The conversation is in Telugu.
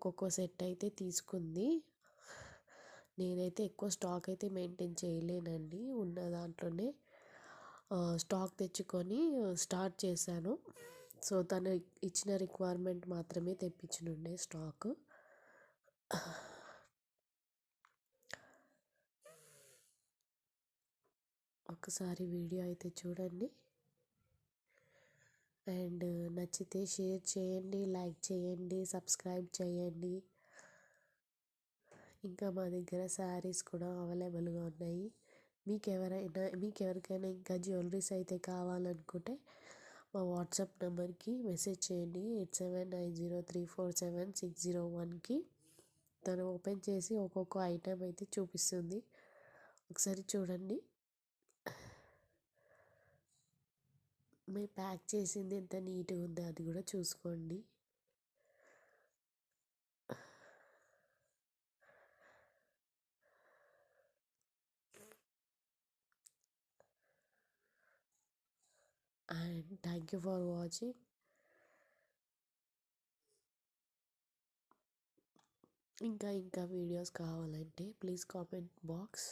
ఒక్కొక్క సెట్ అయితే తీసుకుంది. నేనైతే ఎక్కువ స్టాక్ అయితే మెయింటైన్ చేయలేనండి. ఉన్న దాంట్లోనే స్టాక్ తెచ్చుకొని స్టార్ట్ చేశాను. సో తను ఇచ్చిన రిక్వైర్మెంట్ మాత్రమే తెప్పించనుండే స్టాక్. ఒకసారి వీడియో అయితే చూడండి. అండ్ నచ్చితే షేర్ చేయండి, లైక్ చేయండి, సబ్స్క్రైబ్ చేయండి. ఇంకా మా దగ్గర శారీస్ కూడా అవైలబుల్గా ఉన్నాయి. మీకు ఎవరికైనా ఇంకా జ్యువెలరీస్ అయితే కావాలనుకుంటే మా వాట్సాప్ నెంబర్కి మెసేజ్ చేయండి. 8790347601కి. తను ఓపెన్ చేసి ఒక్కొక్క ఐటెం అయితే చూపిస్తుంది. ఒకసారి చూడండి. మేము ప్యాక్ చేసింది ఎంత నీట్గా ఉందో అది కూడా చూసుకోండి. And thank you for watching. ఇంకా వీడియోస్ కావాలంటే ప్లీజ్ కామెంట్ బాక్స్.